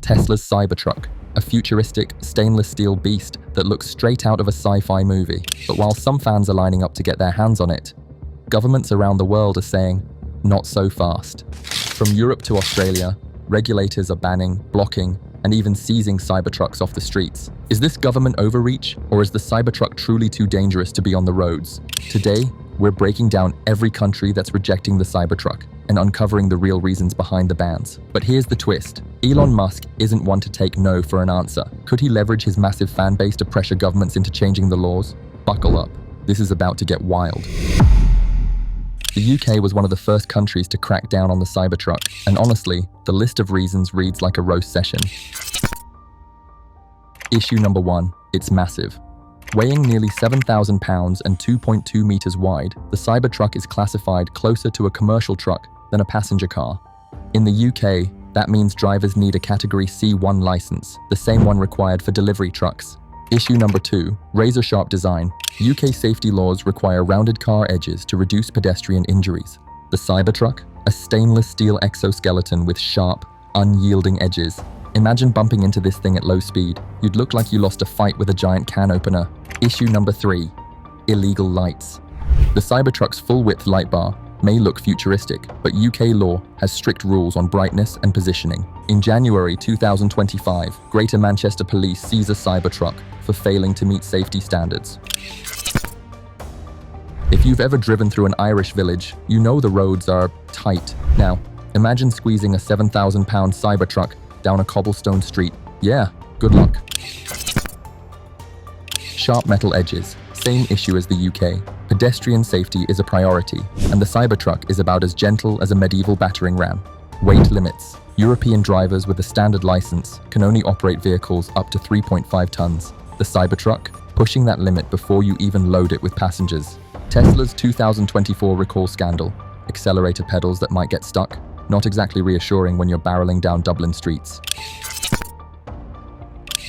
Tesla's Cybertruck, a futuristic, stainless steel beast that looks straight out of a sci-fi movie. But while some fans are lining up to get their hands on it, governments around the world are saying, not so fast. From Europe to Australia, regulators are banning, blocking, and even seizing Cybertrucks off the streets. Is this government overreach, or is the Cybertruck truly too dangerous to be on the roads? Today, we're breaking down every country that's rejecting the Cybertruck and uncovering the real reasons behind the bans. But here's the twist. Elon Musk isn't one to take no for an answer. Could he leverage his massive fan base to pressure governments into changing the laws? Buckle up. This is about to get wild. The UK was one of the first countries to crack down on the Cybertruck, and honestly, the list of reasons reads like a roast session. Issue number 1, it's massive. Weighing nearly 7,000 pounds and 2.2 meters wide, the Cybertruck is classified closer to a commercial truck than a passenger car. In the UK, that means drivers need a Category C1 license, the same one required for delivery trucks. Issue number 2, razor-sharp design. UK safety laws require rounded car edges to reduce pedestrian injuries. The Cybertruck, a stainless steel exoskeleton with sharp, unyielding edges. Imagine bumping into this thing at low speed. You'd look like you lost a fight with a giant can opener. Issue number 3, illegal lights. The Cybertruck's full-width light bar may look futuristic, but UK law has strict rules on brightness and positioning. In January 2025, Greater Manchester Police seize a Cybertruck for failing to meet safety standards. If you've ever driven through an Irish village, you know the roads are tight. Now, imagine squeezing a 7,000-pound Cybertruck down a cobblestone street. Yeah, good luck. Sharp metal edges. Same issue as the UK. Pedestrian safety is a priority, and the Cybertruck is about as gentle as a medieval battering ram. Weight limits. European drivers with a standard license can only operate vehicles up to 3.5 tons. The Cybertruck, pushing that limit before you even load it with passengers. Tesla's 2024 recall scandal. Accelerator pedals that might get stuck. Not exactly reassuring when you're barreling down Dublin streets.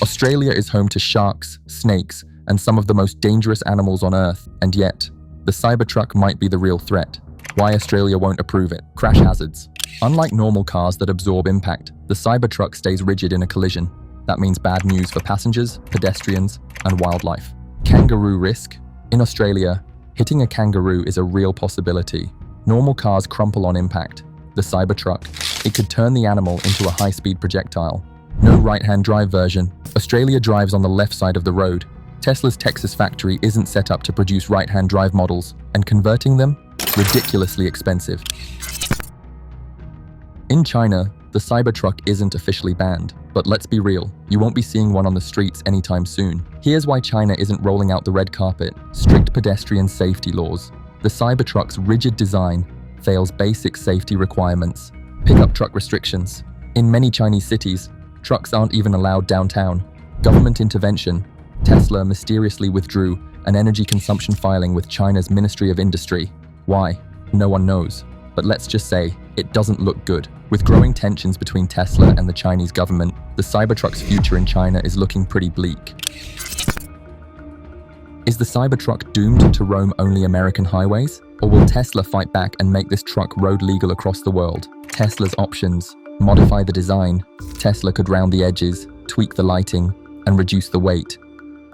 Australia is home to sharks, snakes, and some of the most dangerous animals on Earth, and yet, the Cybertruck might be the real threat. Why Australia won't approve it? Crash hazards. Unlike normal cars that absorb impact, the Cybertruck stays rigid in a collision. That means bad news for passengers, pedestrians, and wildlife. Kangaroo risk. In Australia, hitting a kangaroo is a real possibility. Normal cars crumple on impact. The Cybertruck, it could turn the animal into a high-speed projectile. No right-hand drive version. Australia drives on the left side of the road. Tesla's Texas factory isn't set up to produce right-hand drive models, and converting them? Ridiculously expensive. In China, the Cybertruck isn't officially banned, but let's be real, you won't be seeing one on the streets anytime soon. Here's why China isn't rolling out the red carpet: strict pedestrian safety laws. The Cybertruck's rigid design fails basic safety requirements. Pickup truck restrictions. In many Chinese cities, trucks aren't even allowed downtown. Government intervention. Tesla mysteriously withdrew an energy consumption filing with China's Ministry of Industry. Why? No one knows. But let's just say, it doesn't look good. With growing tensions between Tesla and the Chinese government, the Cybertruck's future in China is looking pretty bleak. Is the Cybertruck doomed to roam only American highways? Or will Tesla fight back and make this truck road legal across the world? Tesla's options: modify the design. Tesla could round the edges, tweak the lighting, and reduce the weight.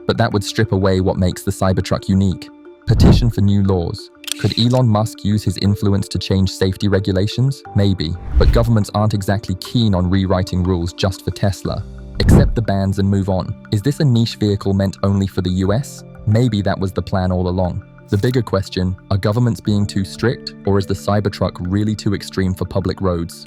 But that would strip away what makes the Cybertruck unique. Petition for new laws. Could Elon Musk use his influence to change safety regulations? Maybe, but governments aren't exactly keen on rewriting rules just for Tesla. Accept the bans and move on. Is this a niche vehicle meant only for the US? Maybe that was the plan all along. The bigger question, are governments being too strict, or is the Cybertruck really too extreme for public roads?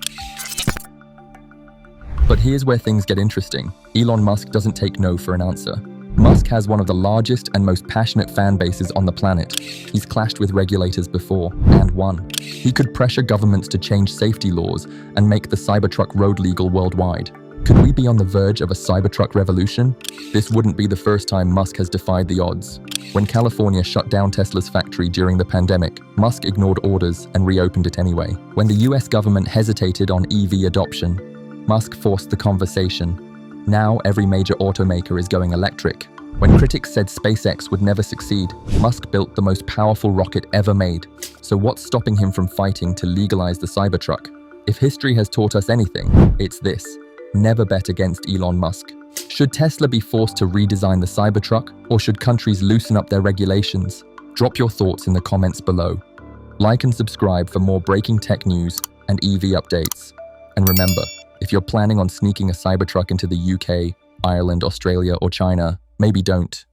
But here's where things get interesting. Elon Musk doesn't take no for an answer. Musk has one of the largest and most passionate fan bases on the planet. He's clashed with regulators before, and won. He could pressure governments to change safety laws and make the Cybertruck road legal worldwide. Could we be on the verge of a Cybertruck revolution? This wouldn't be the first time Musk has defied the odds. When California shut down Tesla's factory during the pandemic, Musk ignored orders and reopened it anyway. When the US government hesitated on EV adoption, Musk forced the conversation. Now every major automaker is going electric. When critics said SpaceX would never succeed, Musk built the most powerful rocket ever made. So what's stopping him from fighting to legalize the Cybertruck? If history has taught us anything, it's this. Never bet against Elon Musk. Should Tesla be forced to redesign the Cybertruck, or should countries loosen up their regulations? Drop your thoughts in the comments below. Like and subscribe for more breaking tech news and EV updates. And remember, if you're planning on sneaking a Cybertruck into the UK, Ireland, Australia, or China, maybe don't.